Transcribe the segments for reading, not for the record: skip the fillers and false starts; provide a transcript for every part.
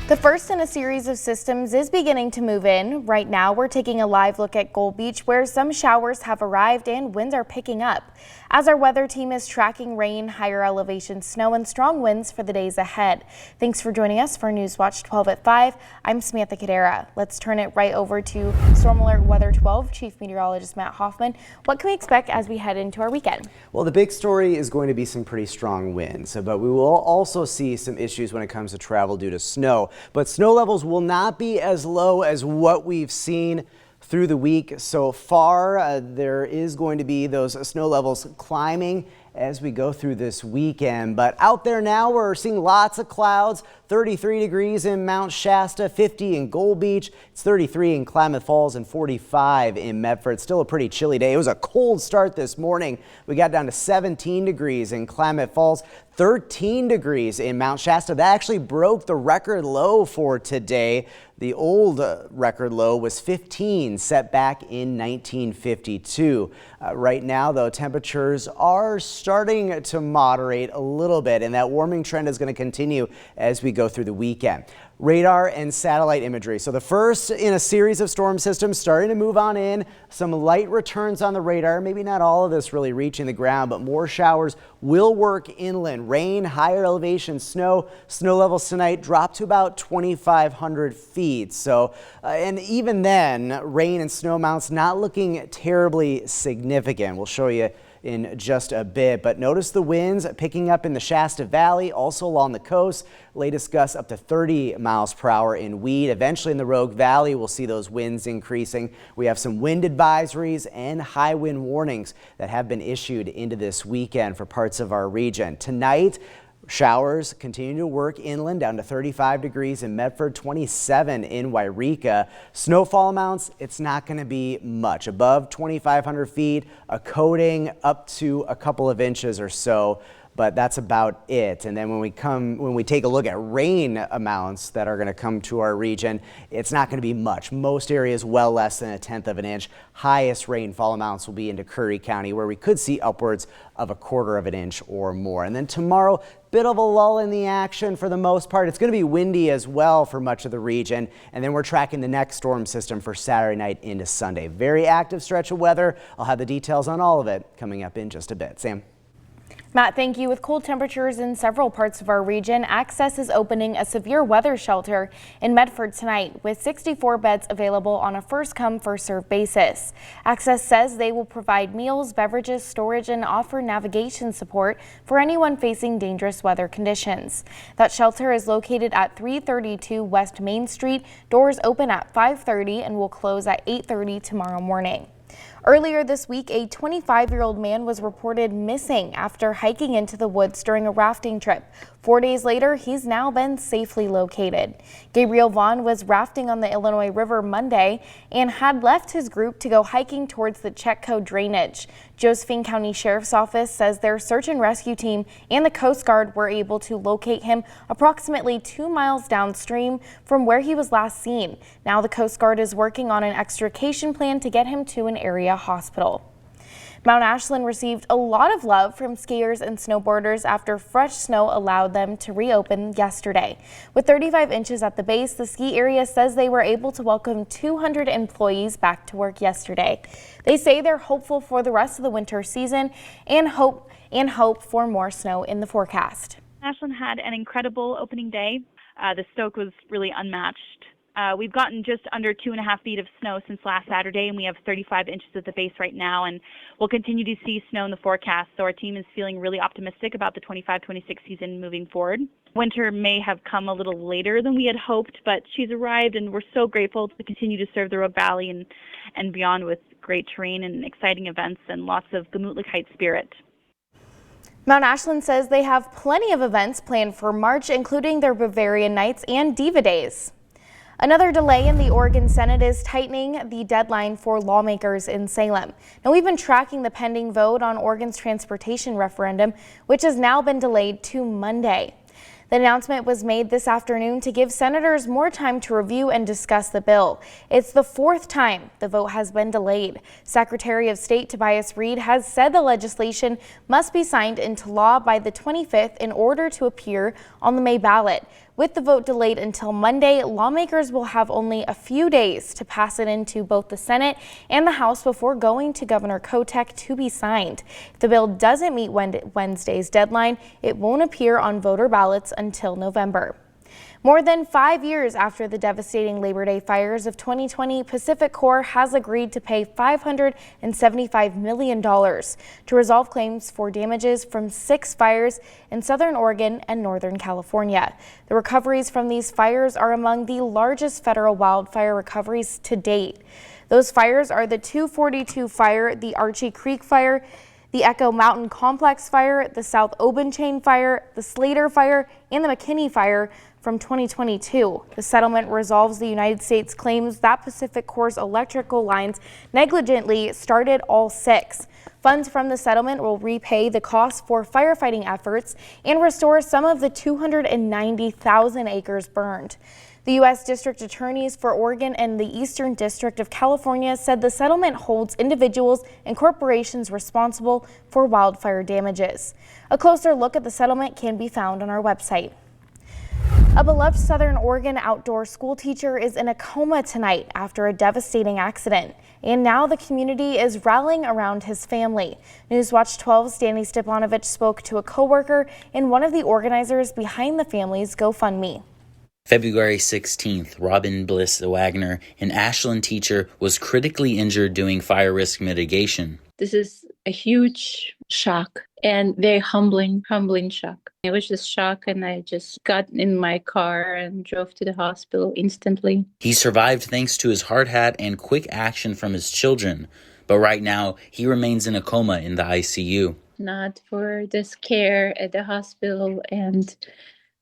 The first in a series of systems is beginning to move in. Right now, we're taking a live look at Gold Beach, where some showers have arrived and winds are picking up. As our weather team is tracking rain, higher elevation snow, and strong winds for the days ahead. Thanks for joining us for NewsWatch 12 at 5. I'm Samantha Cadera. Let's turn it right over to Storm Alert Weather 12 Chief Meteorologist Matt Hoffman. What can we expect as we head into our weekend? Well, the big story is going to be some pretty strong winds, but we will also see some issues when it comes to travel due to snow. But snow levels will not be as low as what we've seen through the week so far. There is going to be those snow levels climbing as we go through this weekend. But out there now, we're seeing lots of clouds. 33 degrees in Mount Shasta, 50 in Gold Beach. It's 33 in Klamath Falls and 45 in Medford. Still a pretty chilly day. It was a cold start this morning. We got down to 17 degrees in Klamath Falls, 13 degrees in Mount Shasta. That actually broke the record low for today. The old record low was 15, set back in 1952. Right now, though, temperatures are starting to moderate a little bit, and that warming trend is going to continue as we go through the weekend. Radar and satellite imagery. So the first in a series of storm systems starting to move on in. Some light returns on the radar. Maybe not all of this really reaching the ground, but more showers will work inland. Rain, higher elevation snow. Snow levels tonight drop to about 2,500 feet. So, and even then, rain and snow amounts not looking terribly significant. We'll show you in just a bit, but notice the winds picking up in the Shasta Valley, also along the coast. Latest gusts up to 30 miles per hour in Weed. Eventually in the Rogue Valley, we'll see those winds increasing. We have some wind advisories and high wind warnings that have been issued into this weekend for parts of our region. Tonight, showers continue to work inland down to 35 degrees in Medford, 27 in Wairika. Snowfall amounts, it's not going to be much. Above 2,500 feet, a coating up to a couple of inches or so, but that's about it. And then when we take a look at rain amounts that are going to come to our region, it's not going to be much. Most areas well less than 1/10 of an inch. Highest rainfall amounts will be into Curry County, where we could see upwards of 1/4 of an inch or more. And then tomorrow, bit of a lull in the action for the most part. It's going to be windy as well for much of the region. And then we're tracking the next storm system for Saturday night into Sunday. Very active stretch of weather. I'll have the details on all of it coming up in just a bit. Sam. Matt, thank you. With cold temperatures in several parts of our region, Access is opening a severe weather shelter in Medford tonight with 64 beds available on a first-come, first-served basis. Access says they will provide meals, beverages, storage, and offer navigation support for anyone facing dangerous weather conditions. That shelter is located at 332 West Main Street. Doors open at 5:30 and will close at 8:30 tomorrow morning. Earlier this week, a 25-year-old man was reported missing after hiking into the woods during a rafting trip. 4 days later, he's now been safely located. Gabriel Vaughn was rafting on the Illinois River Monday and had left his group to go hiking towards the Chetco drainage. Josephine County Sheriff's Office says their search and rescue team and the Coast Guard were able to locate him approximately 2 miles downstream from where he was last seen. Now the Coast Guard is working on an extrication plan to get him to an area hospital. Mount Ashland received a lot of love from skiers and snowboarders after fresh snow allowed them to reopen yesterday. With 35 inches at the base, the ski area says they were able to welcome 200 employees back to work yesterday. They say they're hopeful for the rest of the winter season and hope for more snow in the forecast. Ashland had an incredible opening day. The stoke was really unmatched. We've gotten just under 2.5 feet of snow since last Saturday, and we have 35 inches at the base right now, and we'll continue to see snow in the forecast. So our team is feeling really optimistic about the 25-26 season moving forward. Winter may have come a little later than we had hoped, but she's arrived, and we're so grateful to continue to serve the Rogue Valley and beyond with great terrain and exciting events and lots of Gemütlich Heights spirit. Mount Ashland says they have plenty of events planned for March, including their Bavarian Nights and Diva Days. Another delay in the Oregon Senate is tightening the deadline for lawmakers in Salem. Now, we've been tracking the pending vote on Oregon's transportation referendum, which has now been delayed to Monday. The announcement was made this afternoon to give senators more time to review and discuss the bill. It's the 4th time the vote has been delayed. Secretary of State Tobias Reed has said the legislation must be signed into law by the 25th in order to appear on the May ballot. With the vote delayed until Monday, lawmakers will have only a few days to pass it into both the Senate and the House before going to Governor Kotek to be signed. If the bill doesn't meet Wednesday's deadline, it won't appear on voter ballots until November. More than 5 years after the devastating Labor Day fires of 2020, Pacific Corps has agreed to pay $575 million to resolve claims for damages from 6 fires in Southern Oregon and Northern California. The recoveries from these fires are among the largest federal wildfire recoveries to date. Those fires are the 242 fire, the Archie Creek fire, the Echo Mountain Complex fire, the South Oban Chain fire, the Slater fire, and the McKinney fire from 2022. The settlement resolves the United States claims that Pacific Corps' electrical lines negligently started all 6. Funds from the settlement will repay the costs for firefighting efforts and restore some of the 290,000 acres burned. The U.S. District Attorneys for Oregon and the Eastern District of California said the settlement holds individuals and corporations responsible for wildfire damages. A closer look at the settlement can be found on our website. A beloved Southern Oregon outdoor school teacher is in a coma tonight after a devastating accident, and now the community is rallying around his family. NewsWatch 12's Danny Stepanovich spoke to a coworker and one of the organizers behind the family's GoFundMe. February 16th, Robin Bliss Wagner, an Ashland teacher, was critically injured doing fire risk mitigation. This is a huge shock and very humbling shock. It was just shock, and I just got in my car and drove to the hospital instantly. He survived thanks to his hard hat and quick action from his children, but right now he remains in a coma in the ICU. Not for this care at the hospital and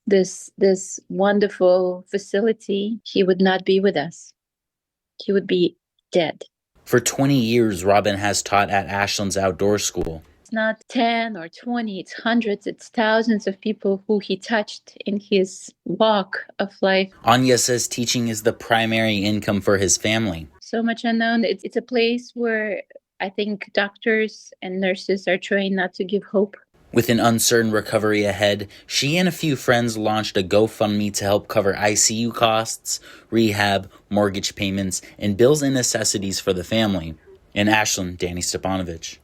this wonderful facility, he would not be with us. He would be dead. For 20 years, Robin has taught at Ashland's outdoor school. It's not 10 or 20, it's hundreds, it's thousands of people who he touched in his walk of life. Anya says teaching is the primary income for his family. So much unknown. It's a place where I think doctors and nurses are trained not to give hope. With an uncertain recovery ahead, she and a few friends launched a GoFundMe to help cover ICU costs, rehab, mortgage payments, and bills and necessities for the family. In Ashland, Danny Stepanovich.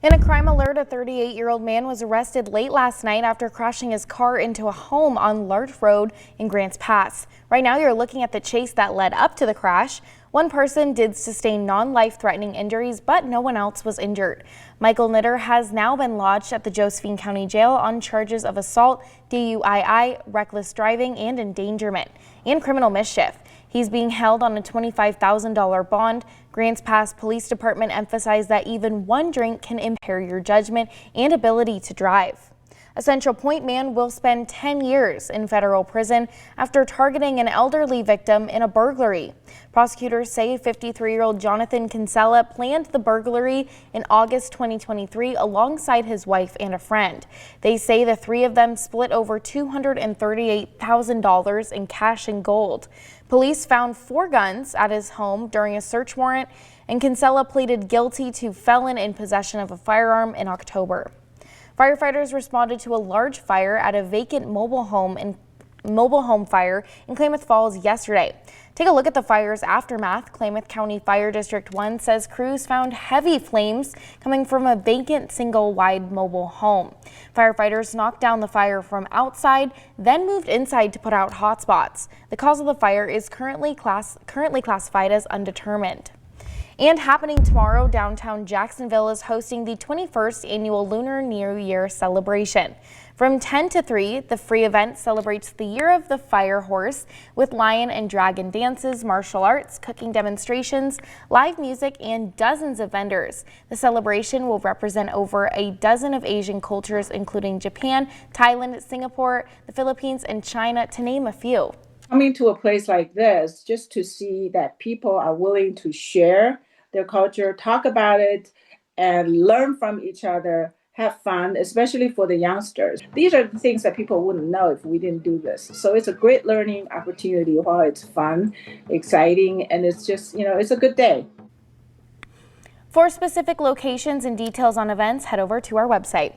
In a crime alert, a 38-year-old man was arrested late last night after crashing his car into a home on Larch Road in Grants Pass. Right now, you're looking at the chase that led up to the crash. One person did sustain non-life-threatening injuries, but no one else was injured. Michael Knitter has now been lodged at the Josephine County Jail on charges of assault, DUII, reckless driving, and endangerment, and criminal mischief. He's being held on a $25,000 bond. Grants Pass Police Department emphasized that even one drink can impair your judgment and ability to drive. A Central Point man will spend 10 years in federal prison after targeting an elderly victim in a burglary. Prosecutors say 53-year-old Jonathan Kinsella planned the burglary in August 2023 alongside his wife and a friend. They say the three of them split over $238,000 in cash and gold. Police found 4 guns at his home during a search warrant, and Kinsella pleaded guilty to felon in possession of a firearm in October. Firefighters responded to a large fire at a vacant mobile home fire in Klamath Falls yesterday. Take a look at the fire's aftermath. Klamath County Fire District 1 says crews found heavy flames coming from a vacant single-wide mobile home. Firefighters knocked down the fire from outside, then moved inside to put out hotspots. The cause of the fire is currently classified as undetermined. And happening tomorrow, downtown Jacksonville is hosting the 21st annual Lunar New Year celebration. From 10 to 3, the free event celebrates the Year of the Fire Horse with lion and dragon dances, martial arts, cooking demonstrations, live music, and dozens of vendors. The celebration will represent over a dozen of Asian cultures, including Japan, Thailand, Singapore, the Philippines, and China, to name a few. Coming to a place like this, just to see that people are willing to share their culture, talk about it, and learn from each other, have fun, especially for the youngsters. These are the things that people wouldn't know if we didn't do this. So it's a great learning opportunity while it's fun, exciting, and it's just, it's a good day. For specific locations and details on events, head over to our website.